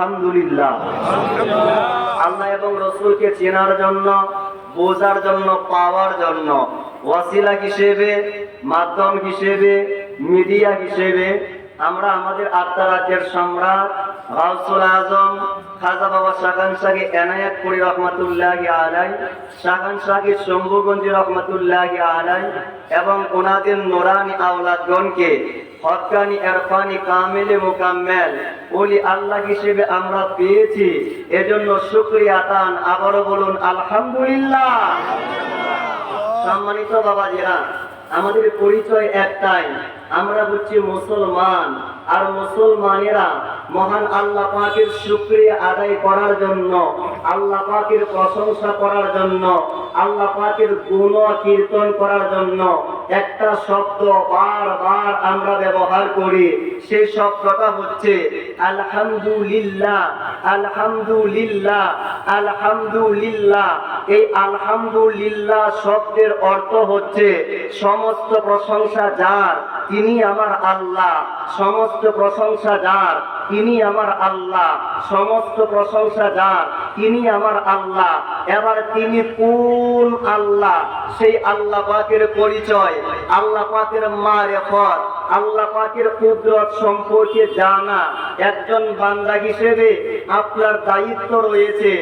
আলহামদুলিল্লাহ। আল্লাহ এবং রসুলকে চেনার জন্য, বোঝার জন্য, পাওয়ার জন্য ওয়াসিলা হিসেবে, মাধ্যম হিসেবে, মিডিয়া হিসেবে আমরা আমাদের আত্মারাজ্যের সম্রাট গাউসুল আজম খাজা বাবা শাখান শাহী এনায়েতপুরী রহমাতুল্লাহি আলাইহি, শাখান শাহী শম্ভুগঞ্জ রহমাতুল্লাহি আলাইহি এবং ওনাদের নুরানি আওলাদগণকে হক্কানি ইরফানি কামিলে মুকাম্মেল ওলি আল্লাহ হিসেবে আমরা পেয়েছি। এজন্য শুকরিয়া আদান, আবারও বলুন আলহামদুলিল্লাহ। সম্মানিত বাবাজিরা, আমাদের পরিচয় একটাই, আমরা হচ্ছি মুসলমান। আর মুসলমানেরা মহান আল্লাহ পাকের শুকরিয়া আদায় করার জন্য, আল্লাহ পাকের প্রশংসা করার জন্য, আল্লাহ পাকের গুণ কীর্তন করার জন্য একটা শব্দ বারবার আমরা ব্যবহার করি। সেই শব্দটা হচ্ছে আলহামদুলিল্লাহ, আলহামদুলিল্লাহ, আলহামদুলিল্লাহ। এই আলহামদুলিল্লাহ শব্দের অর্থ হচ্ছে সমস্ত প্রশংসা যার, তিনি আমার আল্লাহ। সমস্ত প্রশংসা যার, তিনি আমার আল্লাহ। সমস্ত প্রশংসা যার, তিনি আমার আল্লাহ। এবার তিনি কোন আল্লাহ? সেই আল্লাহ পাকের পরিচয়, আল্লাহ পাকের মারিফত, আল্লাহ পাকের কুদরত সম্পর্কে জানা একজন বান্দা হিসেবে আপনার দায়িত্ব রয়েছে,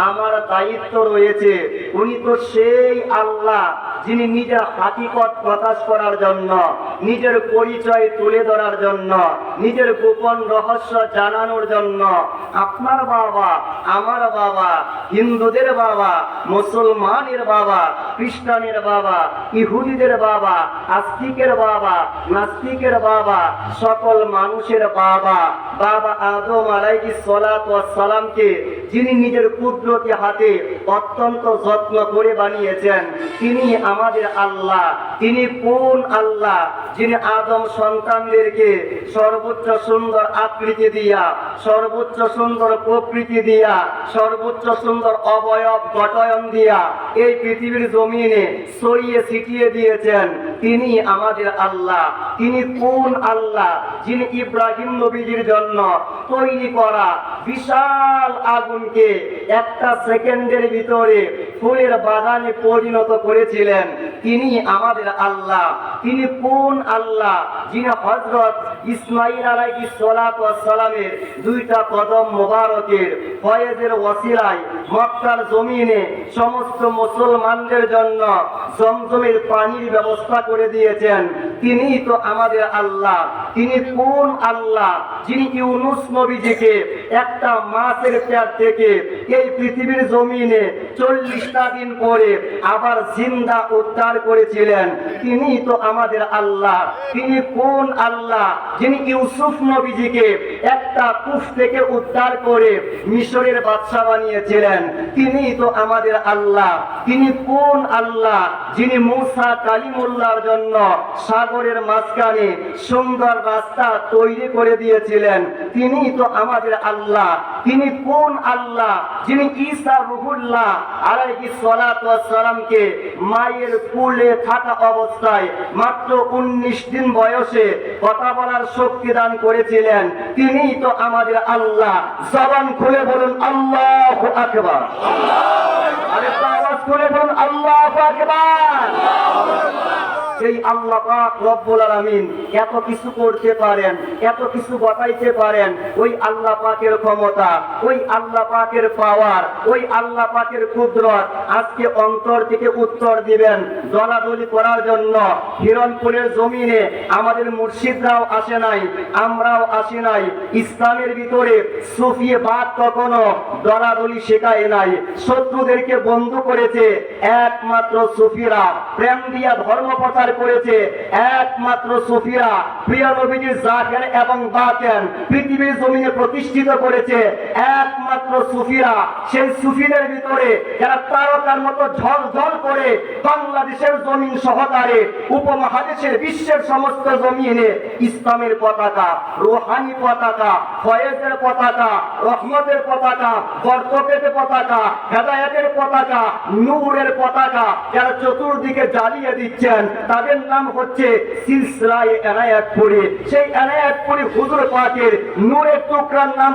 আমার দায়িত্ব রয়েছে। উনি তো সেই আল্লাহ যিনি নিজের হাকিকত প্রকাশ করার জন্য, নিজের পরিচয় তুলে ধরার জন্য, নিজের গোপন রহস্য জানানোর জন্য আপনার বাবা, আমার বাবা, হিন্দুদের বাবা, মুসলমানের বাবা, খ্রিস্টানের বাবা, ইহুদিদের বাবা, আস্তিকের বাবা, নাস্তিকের বাবা, সকল মানুষের বাবা, বাবা আদম আলাইহিস সালাতু ওয়াস সালামকে যিনি নিজের কুদরতি হাতে অত্যন্ত যত্ন করে বানিয়েছেন, তিনি আমাদের আল্লাহ। তিনি কোন আল্লাহ? যিনি আদম সন্তানদেরকে সর্বোচ্চ সুন্দর আকৃতি দিয়া, সর্বোচ্চ সুন্দর প্রকৃতি দিয়া, সর্বোচ্চ সুন্দর অবয়ব গঠন দিয়া এই পৃথিবীর জমিনে ছড়িয়ে ছিটিয়ে দিয়েছেন, তিনি আমাদের আল্লাহ। তিনি কোন আল্লাহ? যিনি ইব্রাহিম নবীজির জন্য তৈরি করা বিশাল আগুনকে একটা সেকেন্ডের ভিতরে ফুলের বাগানে পরিণত করেছিলেন, তিনি আমাদের আল্লাহ। তিনি কোন আল্লাহ? যিনি হযরত ইসমাঈল আলাইহিস সালাতু ওয়াস সালামের দুইটা কদম মোবারকের ফয়েজের ওসিলায় মক্কার জমিনে সমস্ত মুসলমানদের জন্য জমজমের পানির ব্যবস্থা করে দিয়েছেন, তিনি তো আমাদের আল্লাহ। তিনি কোন আল্লাহ? যিনি ইউনূস নবীজিকে একটা মাছের পেট থেকে এই পৃথিবীর জমিনে 40টা দিন পরে আবার জিন্দা উদ্ধার করেছিলেন, তিনি তো আমাদের আল্লাহ। তিনি কোন আল্লাহ? যিনি ইউসুফ নবীজিকে একটা কূপ থেকে উদ্ধার করে মিশরের বাদশা বানিয়েছিলেন, তিনি তো আমাদের আল্লাহ। তিনি কোন আল্লাহ? যিনি মূসা কালিমুল্লাহর জন্য সাগরের মাঝখানে সুন্দর রাস্তা তৈরি করে দিয়েছিলেন, তিনি তো আমাদের আল্লাহ। তিনি কোন আল্লাহ? যিনি ঈসা রূহুল্লাহ আলাইহিস সালাতু ওয়াস সালামকে মায়ের কোলে থাকা অবস্থায় মাত্র 19 দিন বয়সে কথা বলার শক্তি দান করেছিলেন, তিনি তো আমাদের আল্লাহ। জবান খুলে বলুন আল্লাহু আকবার। আরেকটা আওয়াজ করে বলুন আল্লাহু আকবার। সেই আল্লাহ পাক রব্বুল আলামিন এত কিছু করতে পারেন, এত কিছু ঘটাইতে পারেন। ওই আল্লাহ পাকের ক্ষমতা, ওই আল্লাহ পাকের পাওয়ার, ওই আল্লাহ পাকের কুদরত আজকে অন্তর থেকে উত্তর দিবেন দলাদলি করার জন্য। হিরণপুরের জমিনে আমাদের মুর্শিদরাও আসে নাই, আমরাও আসি নাই। ইসলামের ভিতরে সুফিবাদ কখনো দলাদলি শেখায় নাই। শত্রুদেরকে বন্ধু করেছে একমাত্র সুফিরা, প্রেম দিয়া ধর্ম প্রচার করেছে একমাত্র সুফিরা। প্রিয় নবীজির জাকের এবং বাকেন পৃথিবীর জমিনে প্রতিষ্ঠিত করেছে একমাত্র সুফিরা। সেই সুফিদের ভিতরে যারা তারকার মতো ঝলঝল করে বাংলাদেশের জমিন সহকারে উপমহাদেশের বিশ্বের সমস্ত জমিনে ইসলামের পতাকা, রুহানি পতাকা, ফয়েজের পতাকা, রহমতের পতাকা, বরকতের পতাকা, হেদায়েতের পতাকা, নূরের পতাকা যারা চতুর্দিকে জ্বালিয়ে দিচ্ছেন, তাদের নাম হচ্ছে সিলসিলায়ে এনায়েতপুরী। সেই এনায়েতপুরী হুজুর পাকের নূরের টুকরার নাম